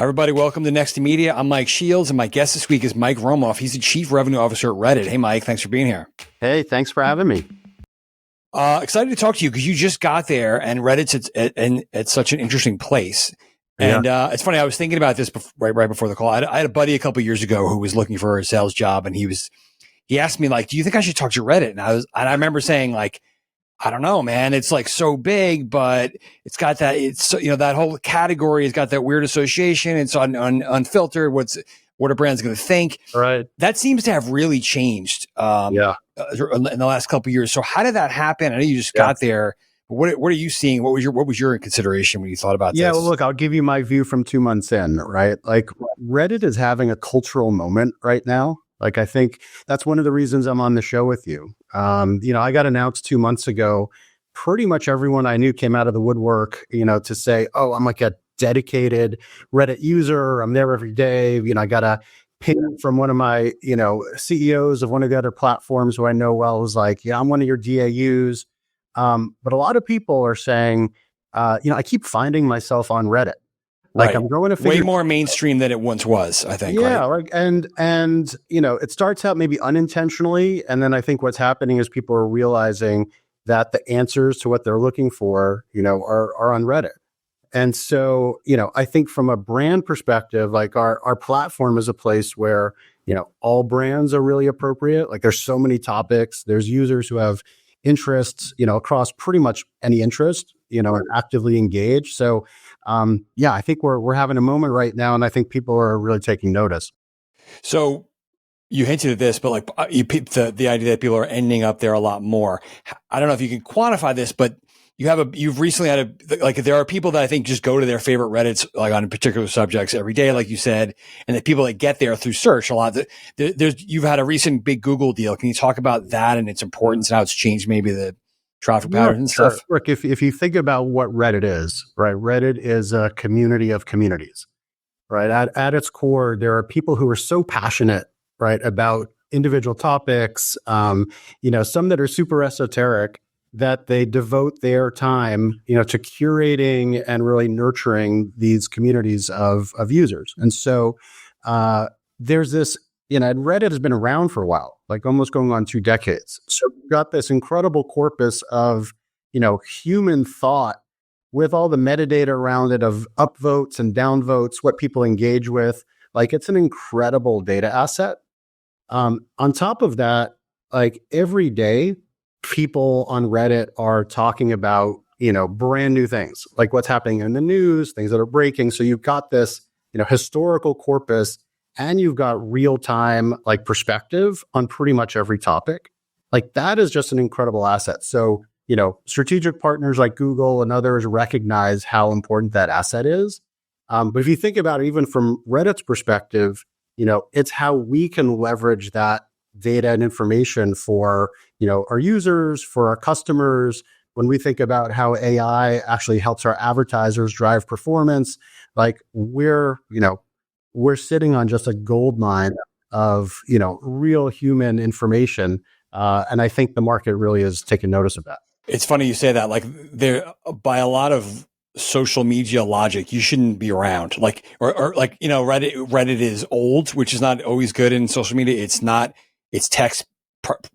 Hi, everybody. Welcome to Next to Media. I'm Mike Shields, and my guest this week is Mike Romoff. He's the Chief Revenue Officer at Reddit. Hey, Mike. Thanks for being here. Hey, thanks for having me. Excited to talk to you because you just got there, and Reddit's at such an interesting place. And it's funny. I was thinking about this right before the call. I had a buddy a couple of years ago who was looking for a sales job, and he asked me, like, "Do you think I should talk to Reddit?" And I remember saying, like, I don't know, man. It's like so big, but it's got that, that whole category has got that weird association. It's unfiltered. What a brand's going to think. Right. That seems to have really changed in the last couple of years. So how did that happen? I know you just got there. But what are you seeing? What was your consideration when you thought about this? Yeah, well, look, I'll give you my view from 2 months in, right? Like Reddit is having a cultural moment right now. Like, I think that's one of the reasons I'm on the show with you. I got announced 2 months ago. Pretty much everyone I knew came out of the woodwork, to say, oh, I'm like a dedicated Reddit user. I'm there every day. I got a ping from one of my, CEOs of one of the other platforms who I know well was like, yeah, I'm one of your DAUs. But a lot of people are saying, I keep finding myself on Reddit. Like I'm going to figure way more mainstream than it once was, I think. Yeah. Right? And it starts out maybe unintentionally. And then I think what's happening is people are realizing that the answers to what they're looking for, are on Reddit. And so, I think from a brand perspective, like our platform is a place where, all brands are really appropriate. Like there's so many topics, there's users who have interests, across pretty much any interest, and actively engaged. So, I think we're having a moment right now, and I think people are really taking notice. So you hinted at this, but like you picked the idea that people are ending up there a lot more. I don't know if you can quantify this, but you've recently had there are people that I think just go to their favorite Reddits, like on particular subjects every day, like you said, and the people that get there through search a lot. You've had a recent big Google deal. Can you talk about that and its importance and how it's changed maybe the traffic patterns and stuff? Look, if you think about what Reddit is, right? Reddit is a community of communities, right? At its core, there are people who are so passionate, right, about individual topics, some that are super esoteric, that they devote their time, to curating and really nurturing these communities of users. And so there's this, and Reddit has been around for a while, like almost going on 2 decades. So we've got this incredible corpus of, human thought with all the metadata around it of upvotes and downvotes, what people engage with. Like it's an incredible data asset. On top of that, like every day, people on Reddit are talking about, brand new things, like what's happening in the news, things that are breaking. So you've got this, historical corpus, and you've got real time, like perspective on pretty much every topic. Like that is just an incredible asset. So, strategic partners like Google and others recognize how important that asset is. But if you think about it, even from Reddit's perspective, it's how we can leverage that data and information for, our users, for our customers. When we think about how AI actually helps our advertisers drive performance, like we're sitting on just a goldmine of, real human information. And I think the market really is taking notice of that. It's funny you say that. Like there, by a lot of social media logic, you shouldn't be around. Like, or Reddit is old, which is not always good in social media. It's text,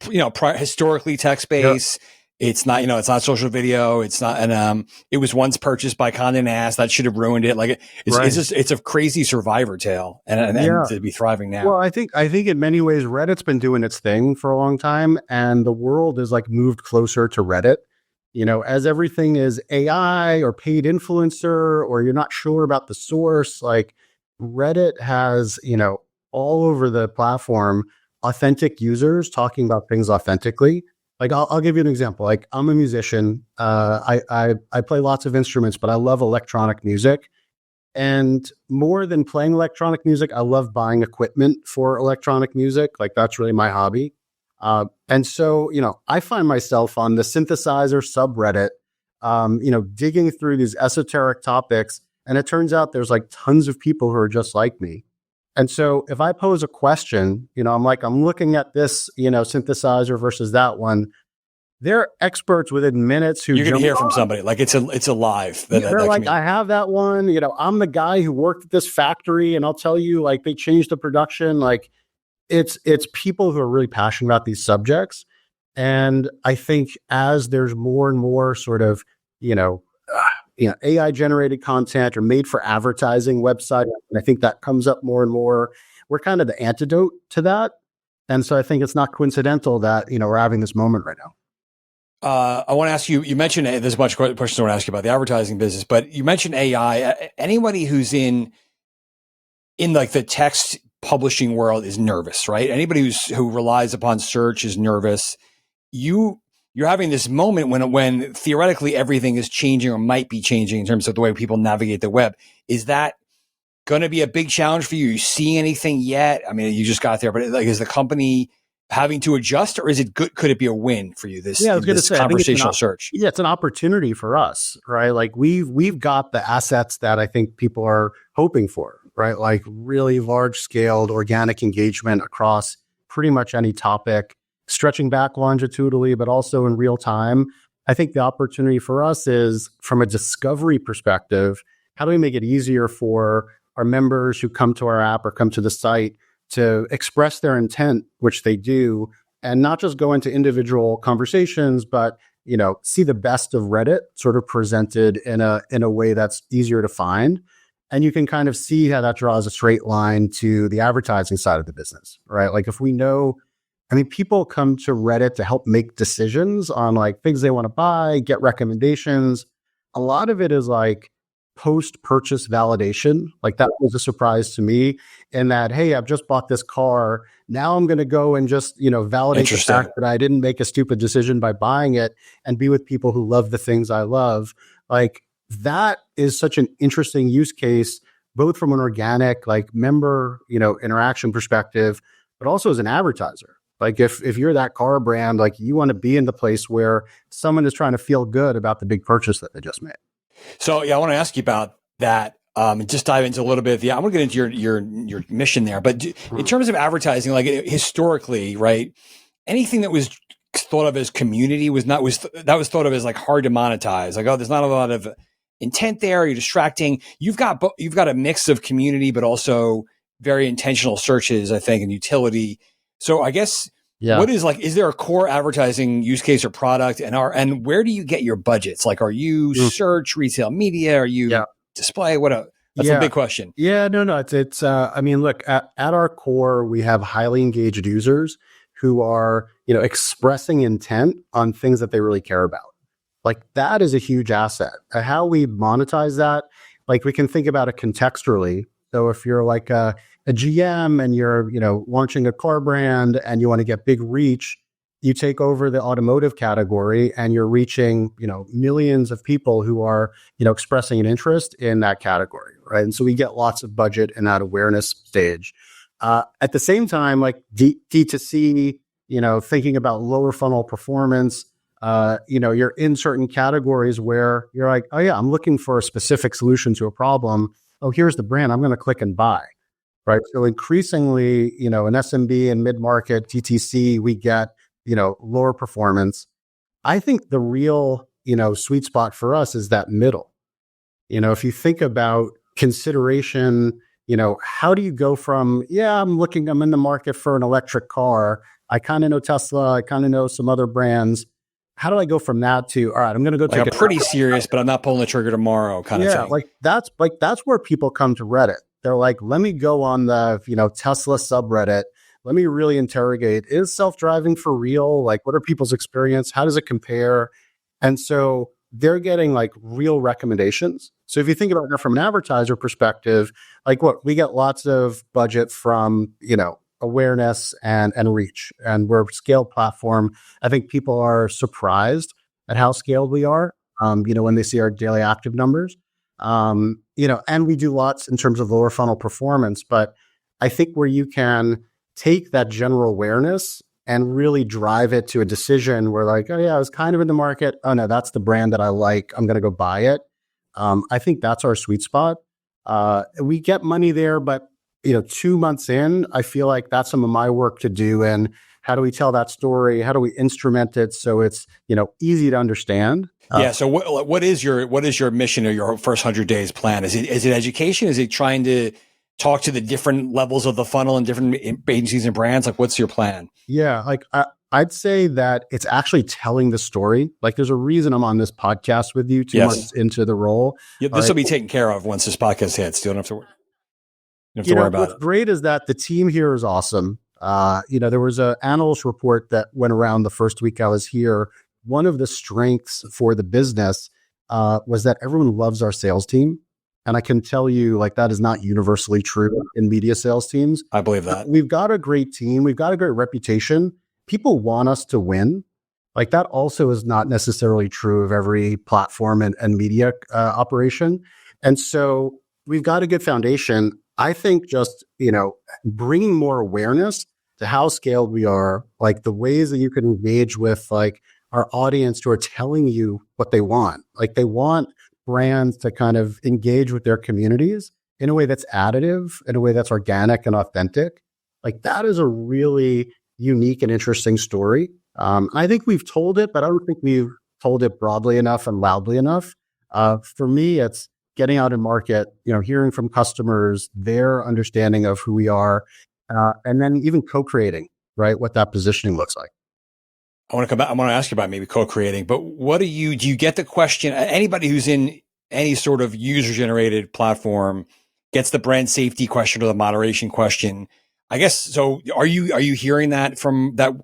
historically text based. Yep. It's not, it's not social video. It's not, and it was once purchased by Condé Nast. That should have ruined it. Like it's a crazy survivor tale, and to be thriving now. Well, I think in many ways Reddit's been doing its thing for a long time, and the world is like moved closer to Reddit. As everything is AI or paid influencer, or you're not sure about the source, like Reddit has, all over the platform, authentic users talking about things authentically. Like I'll give you an example. Like I'm a musician. I play lots of instruments, but I love electronic music. And more than playing electronic music, I love buying equipment for electronic music. Like that's really my hobby. And so, I find myself on the synthesizer subreddit, digging through these esoteric topics. And it turns out there's like tons of people who are just like me. And so if I pose a question, I'm looking at this, synthesizer versus that one. they're experts within minutes who you're going to hear from on. somebody like it's alive. They're like, I have that one. I'm the guy who worked at this factory, and I'll tell you, like, they changed the production. Like, it's people who are really passionate about these subjects. And I think as there's more and more sort of, AI generated content or made for advertising website, and I think that comes up more and more. We're kind of the antidote to that. And so I think it's not coincidental that, we're having this moment right now. I want to ask you, you mentioned, there's a bunch of questions I want to ask you about the advertising business, but you mentioned AI. Anybody who's in like the text publishing world is nervous, right? Anybody who relies upon search is nervous. You're having this moment when theoretically everything is changing or might be changing in terms of the way people navigate the web. Is that going to be a big challenge for you? Are you seeing anything yet? I mean, you just got there, but like, is the company having to adjust, or is it good? Could it be a win for you? This conversational search. Yeah, it's an opportunity for us, right? Like we've got the assets that I think people are hoping for, right? Like really large scaled organic engagement across pretty much any topic, stretching back longitudinally, but also in real time. I think the opportunity for us is from a discovery perspective, how do we make it easier for our members who come to our app or come to the site to express their intent, which they do, and not just go into individual conversations, but see the best of Reddit sort of presented in a way that's easier to find. And you can kind of see how that draws a straight line to the advertising side of the business, right? Like if we know, people come to Reddit to help make decisions on like things they want to buy, get recommendations. A lot of it is like post-purchase validation. Like that was a surprise to me in that, hey, I've just bought this car. Now I'm going to go and just, validate the fact that I didn't make a stupid decision by buying it and be with people who love the things I love. Like that is such an interesting use case, both from an organic, like member, interaction perspective, but also as an advertiser. Like if you're that car brand, like you want to be in the place where someone is trying to feel good about the big purchase that they just made. So yeah, I want to ask you about that. Just dive into a little bit. Yeah, I'm going to get into your mission there. But in terms of advertising, like historically, right? Anything that was thought of as community was thought of as like hard to monetize. Like, oh, there's not a lot of intent there. You're distracting. You've got a mix of community, but also very intentional searches, I think, and utility. So I guess. Yeah. What is there a core advertising use case or product, and where do you get your budgets? Like, are you search, retail media? Are you display? That's a big question. Yeah, no, it's look, at our core, we have highly engaged users who are, expressing intent on things that they really care about. Like that is a huge asset. How we monetize that, like we can think about it contextually. So if you're like a GM and you're, launching a car brand and you want to get big reach, you take over the automotive category and you're reaching, millions of people who are, expressing an interest in that category, right? And so we get lots of budget in that awareness stage. At the same time, like D2C, thinking about lower funnel performance, you're in certain categories where you're like, oh yeah, I'm looking for a specific solution to a problem. Oh, here's the brand. I'm going to click and buy. Right. So increasingly, in SMB and mid-market DTC, we get, lower performance. I think the real, sweet spot for us is that middle. If you think about consideration, how do you go from, I'm in the market for an electric car. I kind of know Tesla. I kind of know some other brands. How do I go from that to, all right, I'm going to go take I'm pretty serious, but I'm not pulling the trigger tomorrow kind of thing. That's where people come to Reddit. They're like, let me go on the, Tesla subreddit. Let me really interrogate, is self-driving for real? Like, what are people's experience? How does it compare? And so they're getting like real recommendations. So if you think about it from an advertiser perspective, like we get lots of budget from, awareness and reach. And we're a scaled platform. I think people are surprised at how scaled we are, when they see our daily active numbers. And we do lots in terms of lower funnel performance, but I think where you can take that general awareness and really drive it to a decision where like, oh yeah, I was kind of in the market. Oh no, that's the brand that I like. I'm going to go buy it. I think that's our sweet spot. We get money there, but 2 months in, I feel like that's some of my work to do in How do we tell that story? How do we instrument it so it's, easy to understand? Yeah. So what is your mission or your first 100 days plan? Is it education? Is it trying to talk to the different levels of the funnel and different agencies and brands? Like, what's your plan? Yeah, I'd say that it's actually telling the story. Like, there's a reason I'm on this podcast with you 2 months into the role. Yeah, this will be taken care of once this podcast hits. You don't have to worry about what's it. great is that the team here is awesome. There was an analyst report that went around the first week I was here. One of the strengths for the business was that everyone loves our sales team. And I can tell you, like, that is not universally true in media sales teams. I believe that. We've got a great team. We've got a great reputation. People want us to win. Like, that also is not necessarily true of every platform and media operation. And so we've got a good foundation. I think just, bringing more awareness to how scaled we are, like the ways that you can engage with like our audience who are telling you what they want. Like, they want brands to kind of engage with their communities in a way that's additive, in a way that's organic and authentic. Like, that is a really unique and interesting story. I think we've told it, but I don't think we've told it broadly enough and loudly enough. For me, it's getting out in market, hearing from customers, their understanding of who we are, and then even co-creating, right, what that positioning looks like. I want to come back. I want to ask you about maybe co-creating, but do you get the question? Anybody who's in any sort of user-generated platform gets the brand safety question or the moderation question. I guess so. Are you hearing that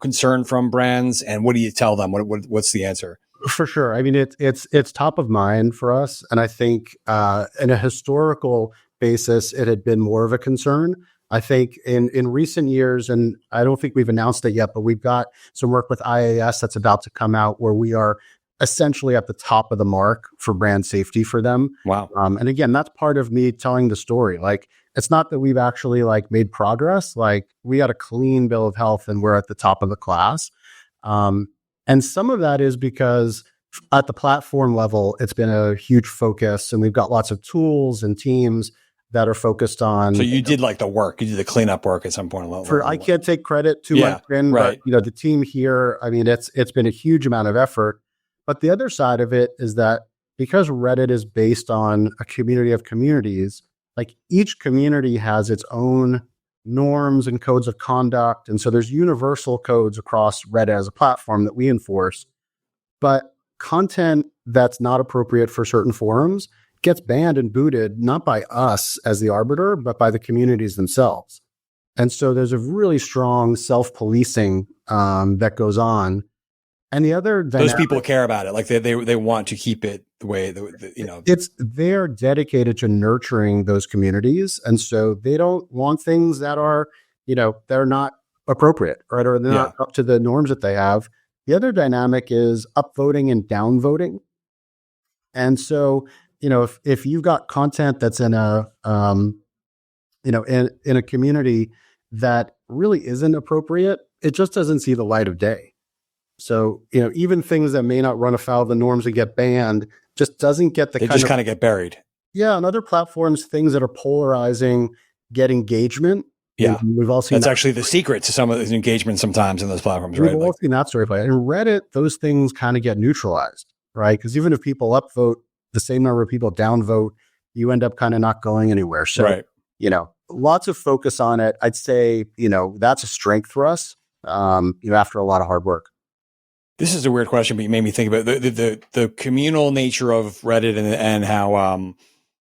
concern from brands, and what do you tell them? What's the answer? For sure. I mean, it's top of mind for us, and I think in a historical basis, it had been more of a concern. I think in recent years, and I don't think we've announced it yet, but we've got some work with IAS that's about to come out where we are essentially at the top of the mark for brand safety for them. Wow. And again, that's part of me telling the story. Like, it's not that we've actually like made progress. Like, we got a clean bill of health and we're at the top of the class. And some of that is because at the platform level, it's been a huge focus, and we've got lots of tools and teams that are focused on. So you did like the work, you did the cleanup work at some point. I can't take credit too much, right. But the team here, I mean, it's been a huge amount of effort. But the other side of it is that because Reddit is based on a community of communities, like each community has its own norms and codes of conduct. And so there's universal codes across Reddit as a platform that we enforce. But content that's not appropriate for certain forums gets banned and booted, not by us as the arbiter, but by the communities themselves. And so there's a really strong self-policing that goes on. And the other dynamic, those people care about it. Like they want to keep it the way they're dedicated to nurturing those communities. And so they don't want things that are, they're not appropriate, right? Or they're not up to the norms that they have. The other dynamic is upvoting and downvoting. And so, if you've got content that's in a, in a community that really isn't appropriate, it just doesn't see the light of day. So, even things that may not run afoul of the norms and get banned just doesn't get they just kind of get buried. Yeah. On other platforms, things that are polarizing get engagement. Yeah. And we've all seen that's actually the secret to some of the engagement sometimes in those platforms, right? We've all seen that story play. In Reddit, those things kind of get neutralized, right? Because even if people upvote the same number of people downvote, you end up kind of not going anywhere. So, right. Lots of focus on it. I'd say, that's a strength for us, after a lot of hard work. This is a weird question, but you made me think about the communal nature of Reddit and how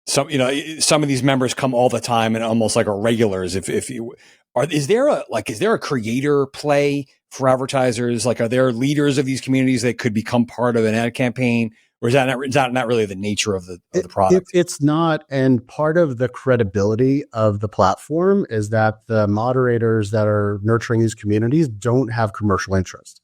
some of these members come all the time and almost like are regulars. Is there a creator play for advertisers? Like, are there leaders of these communities that could become part of an ad campaign? Or is that not really the nature of the product? It's not. And part of the credibility of the platform is that the moderators that are nurturing these communities don't have commercial interest,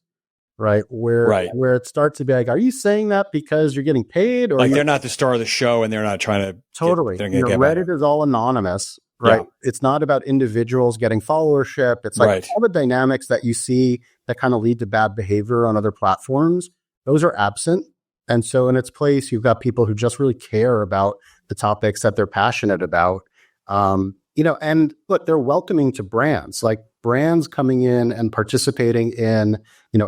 right? Where it starts to be like, are you saying that because you're getting paid? Or like they're not the star of the show and they're not trying to... Totally. Reddit is all anonymous, right? Yeah. It's not about individuals getting followership. It's like all the dynamics that you see that kind of lead to bad behavior on other platforms. Those are absent. And so in its place, you've got people who just really care about the topics that they're passionate about. And look, they're welcoming to brands, like brands coming in and participating in,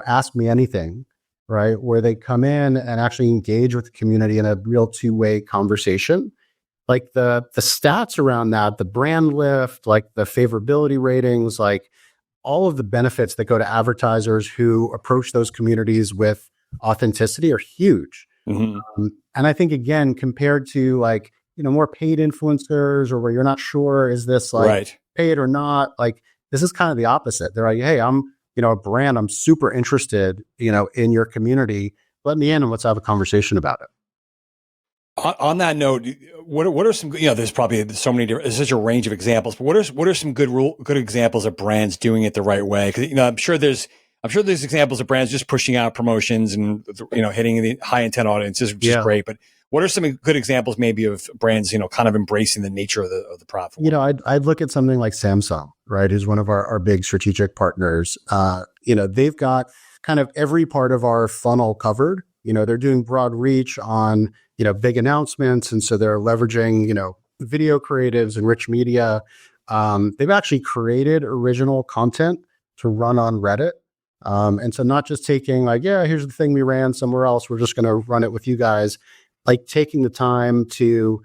Ask Me Anything, right? Where they come in and actually engage with the community in a real two-way conversation. Like the stats around that, the brand lift, like the favorability ratings, like all of the benefits that go to advertisers who approach those communities with authenticity are huge. Mm-hmm. And I think, again, compared to like, more paid influencers or where you're not sure, is this like Right. paid or not? Like, this is kind of the opposite. They're like, hey, I'm, a brand, I'm super interested, in your community. Let me in and let's have a conversation about it. On that note, what are some, there's probably so many different, there's such a range of examples, but what are some good examples of brands doing it the right way? Cause I'm sure there's examples of brands just pushing out promotions and, hitting the high intent audiences, which is great. But what are some good examples maybe of brands, kind of embracing the nature of the platform? I'd look at something like Samsung, right? Who's one of our big strategic partners. They've got kind of every part of our funnel covered. They're doing broad reach on, big announcements. And so they're leveraging, video creatives and rich media. They've actually created original content to run on Reddit. And so not just taking like, here's the thing we ran somewhere else, we're just going to run it with you guys. Like taking the time to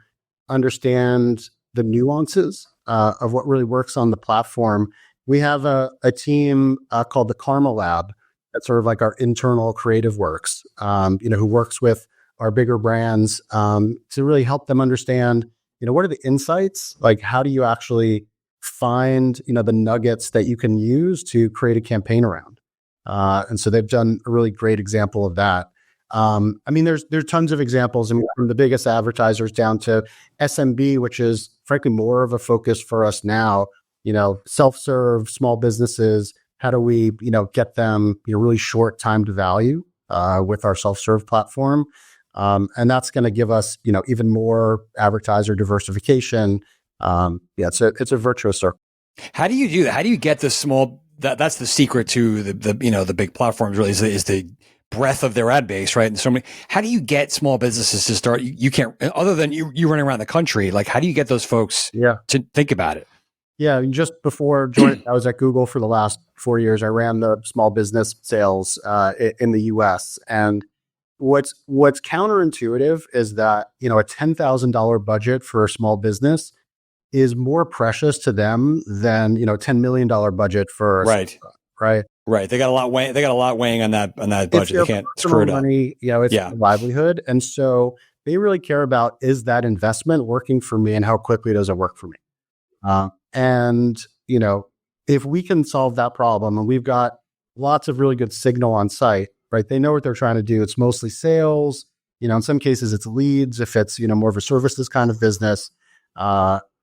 understand the nuances of what really works on the platform. We have a team called the Karma Lab. That's sort of like our internal creative works, who works with our bigger brands to really help them understand, what are the insights? Like, how do you actually find, the nuggets that you can use to create a campaign around? And so they've done a really great example of that. There's tons of examples. From the biggest advertisers down to SMB, which is frankly more of a focus for us now. Self-serve small businesses. How do we, get them, really short time to value with our self-serve platform, and that's going to give us, even more advertiser diversification. It's a virtuous circle. How do you do that? How do you get the small? That's the secret to the big platforms. Really, is the breadth of their ad base, right? And so many. How do you get small businesses to start? You can't, other than you running around the country. Like, how do you get those folks to think about it? Yeah, just before joining, I was at Google for the last 4 years. I ran the small business sales in the U.S. And what's counterintuitive is that a $10,000 budget for a small business is more precious to them than $10 million budget for right. Right. They got a lot weighing on that budget. They can't screw it up. Money, it's a livelihood, and so they really care about, is that investment working for me, and how quickly does it work for me? And if we can solve that problem, and we've got lots of really good signal on site, right? They know what they're trying to do. It's mostly sales. In some cases it's leads. If it's more of a services kind of business,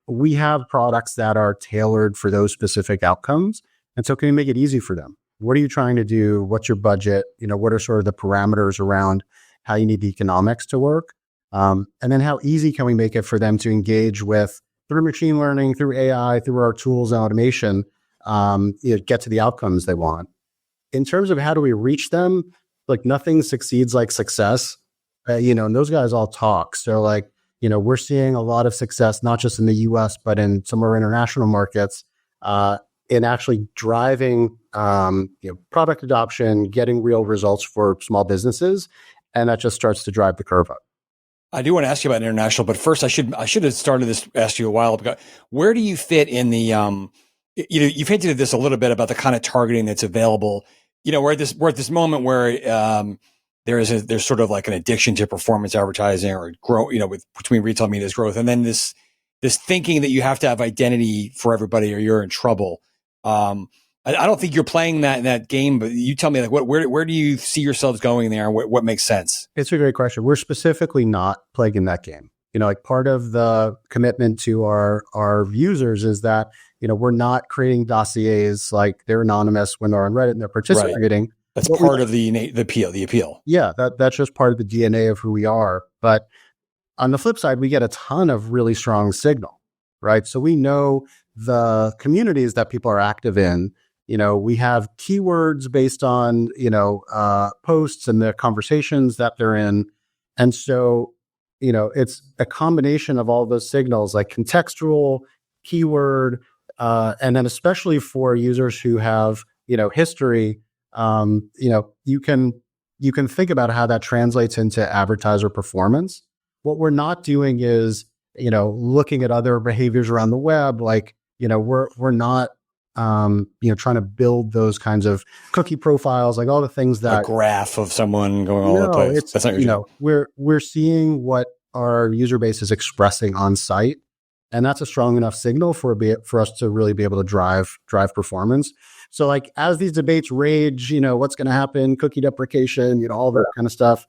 we have products that are tailored for those specific outcomes. And so can we make it easy for them? What are you trying to do? What's your budget? What are sort of the parameters around how you need the economics to work? And then how easy can we make it for them to engage with, through machine learning, through AI, through our tools and automation, get to the outcomes they want. In terms of how do we reach them, like nothing succeeds like success, and those guys all talk. So like, we're seeing a lot of success, not just in the US, but in some of our international markets, in actually driving, product adoption, getting real results for small businesses. And that just starts to drive the curve up. I do want to ask you about international, but first I should have started this, asked you a while ago. Where do you fit in the, you've hinted at this a little bit about the kind of targeting that's available. We're at this moment where, there's sort of like an addiction to performance advertising or grow, between retail media's growth. And then this thinking that you have to have identity for everybody or you're in trouble. I don't think you're playing that game, but you tell me, like, where do you see yourselves going there, and what makes sense? It's a great question. We're specifically not playing in that game. Like part of the commitment to our users is that, we're not creating dossiers, like they're anonymous when they're on Reddit and they're participating. Right. That's part of the appeal. Yeah, that's just part of the DNA of who we are. But on the flip side, we get a ton of really strong signal, right? So we know the communities that people are active in. We have keywords based on, posts and the conversations that they're in. And so, it's a combination of all those signals, like contextual, keyword, and then especially for users who have, history, you can think about how that translates into advertiser performance. What we're not doing is, looking at other behaviors around the web. Like, we're not, trying to build those kinds of cookie profiles, like all the things that a graph of someone going all over the no, place. it's, That's not your we're seeing what our user base is expressing on site. And that's a strong enough signal for us to really be able to drive performance. So like as these debates rage, what's going to happen, cookie deprecation, all that kind of stuff,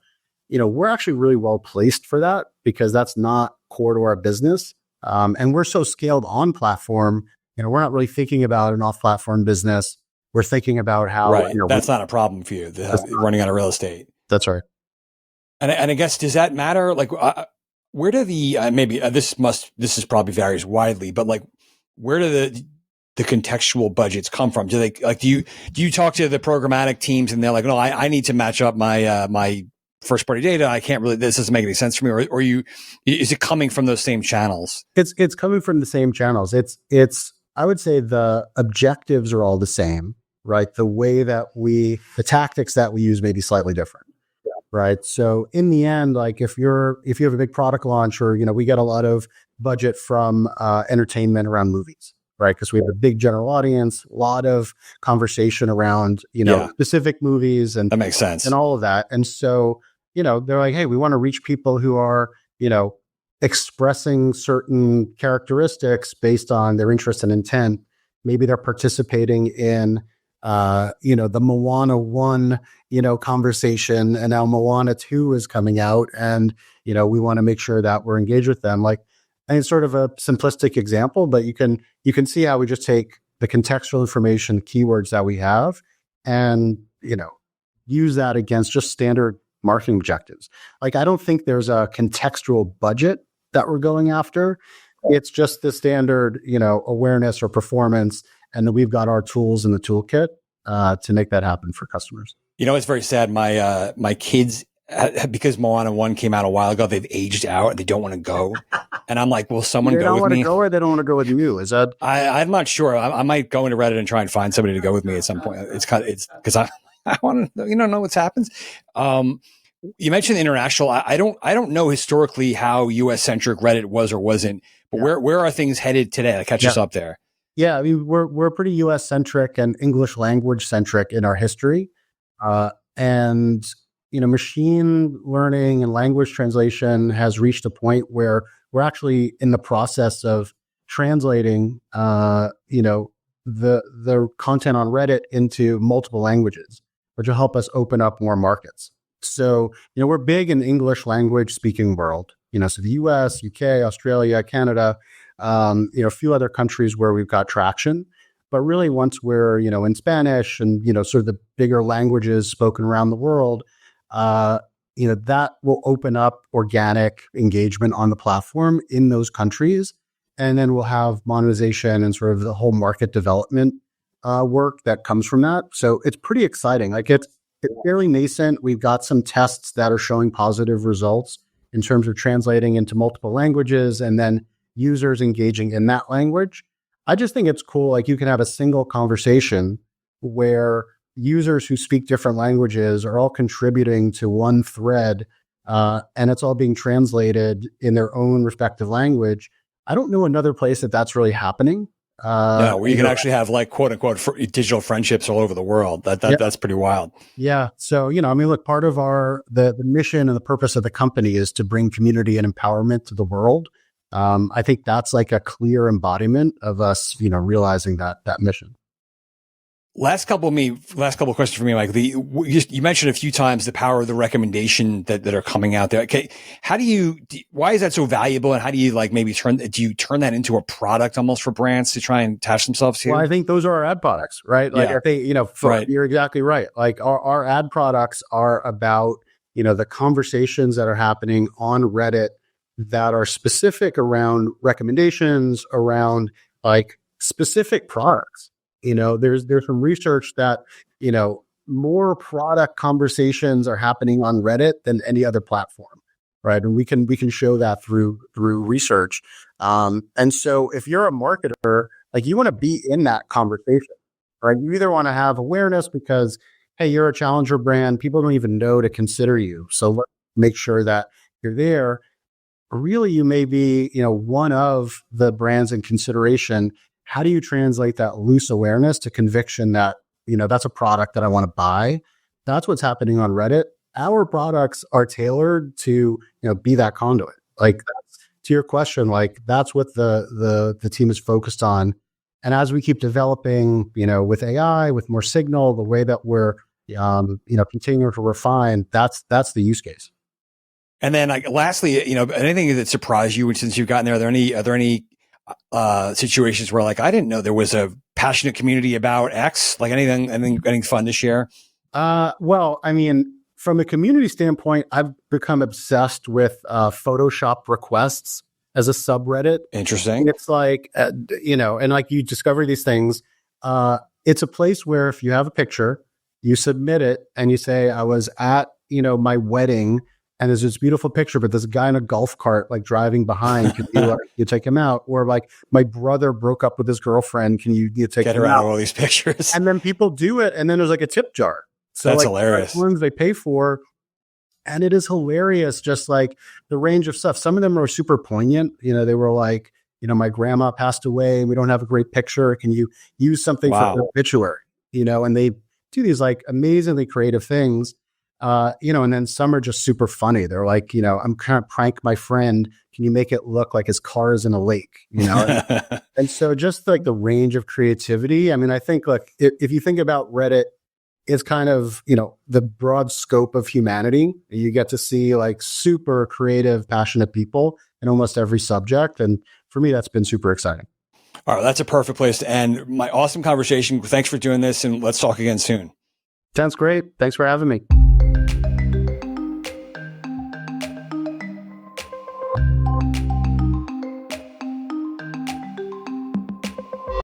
we're actually really well placed for that because that's not core to our business. And we're so scaled on platform, we're not really thinking about an off platform business. We're thinking about how, right. That's not a problem for you, running out of real estate. That's right. And I guess, does that matter? Like, where do the, this is probably varies widely, but like, where do the contextual budgets come from? Do they like, do you talk to the programmatic teams and they're like, no, I need to match up my, my first party data. I can't really, this doesn't make any sense for me. Or is it coming from those same channels? It's coming from the same channels. It's, I would say the objectives are all the same, right? The way that the tactics that we use may be slightly different. Right. So in the end, like if you have a big product launch or, we get a lot of budget from entertainment around movies, right? Because we have a big general audience, a lot of conversation around, specific movies and that makes sense and all of that. And so, they're like, hey, we want to reach people who are, expressing certain characteristics based on their interest and intent. Maybe they're participating in the Moana 1, conversation, and now Moana 2 is coming out, and, we want to make sure that we're engaged with them. Like, and it's sort of a simplistic example, but you can see how we just take the contextual information, keywords that we have, and, use that against just standard marketing objectives. Like, I don't think there's a contextual budget that we're going after. It's just the standard, awareness or performance. And then we've got our tools in the toolkit to make that happen for customers. It's very sad. My kids, because Moana 1 came out a while ago, they've aged out and they don't want to go. And I'm like, will someone go with me? They don't want to go, or they don't want to go with you? Is that? I'm not sure. I might go into Reddit and try and find somebody to go with me at some point. It's because I want to know what happens. You mentioned international. I don't know historically how US centric Reddit was or wasn't, but where are things headed today? Like, catch us up there. Yeah, I mean, we're pretty U.S. centric and English language centric in our history, and machine learning and language translation has reached a point where we're actually in the process of translating, the content on Reddit into multiple languages, which will help us open up more markets. So we're big in English language speaking world. So the U.S., UK, Australia, Canada. A few other countries where we've got traction, but really once we're, in Spanish and, sort of the bigger languages spoken around the world, that will open up organic engagement on the platform in those countries. And then we'll have monetization and sort of the whole market development work that comes from that. So it's pretty exciting. Like it's fairly nascent. We've got some tests that are showing positive results in terms of translating into multiple languages and then users engaging in that language. I just think it's cool. Like you can have a single conversation where users who speak different languages are all contributing to one thread, and it's all being translated in their own respective language. I don't know another place that's really happening. No, where you can actually have like quote unquote digital friendships all over the world. That's pretty wild. Yeah. So, look, part of the mission and the purpose of the company is to bring community and empowerment to the world. I think that's like a clear embodiment of us, realizing that mission. Last couple of questions for me, Mike. You mentioned a few times the power of the recommendation that are coming out there. Okay, why is that so valuable, and how do you do you turn that into a product almost for brands to try and attach themselves to? Well, I think those are our ad products, right? Like I think right. You're exactly right. Like our ad products are about the conversations that are happening on Reddit that are specific around recommendations around like specific products. There's some research that, more product conversations are happening on Reddit than any other platform, right? And we can show that through research. And so if you're a marketer, like you want to be in that conversation, right? You either want to have awareness because, hey, you're a challenger brand. People don't even know to consider you. So let's make sure that you're there. Really, you may be, one of the brands in consideration. How do you translate that loose awareness to conviction that, that's a product that I want to buy? That's what's happening on Reddit. Our products are tailored to, be that conduit. Like to your question, like that's what the team is focused on. And as we keep developing, with AI, with more signal, the way that we're, continuing to refine, that's the use case. And then, like, lastly, anything that surprised you since you've gotten there? Are there any situations where, like, I didn't know there was a passionate community about X? Like anything fun to share? Well, I mean, from a community standpoint, I've become obsessed with Photoshop requests as a subreddit. Interesting. It's like, and like you discover these things. It's a place where if you have a picture, you submit it and you say, I was at, my wedding. And there's this beautiful picture, but there's a guy in a golf cart, like driving behind. Can you take him out? Or like my brother broke up with his girlfriend. Can you take Get him her out out? of all these pictures? And then people do it. And then there's like a tip jar. So that's like, hilarious. Ones they pay for. And it is hilarious. Just like the range of stuff. Some of them are super poignant. They were like, my grandma passed away and we don't have a great picture. Can you use something for the obituary? And they do these like amazingly creative things. And then some are just super funny. They're like, I'm trying to prank my friend. Can you make it look like his car is in a lake? And so just like the range of creativity. I mean, I think like if you think about Reddit, it's kind of, the broad scope of humanity. You get to see like super creative, passionate people in almost every subject. And for me, that's been super exciting. All right. That's a perfect place to end my awesome conversation. Thanks for doing this and let's talk again soon. Sounds great. Thanks for having me.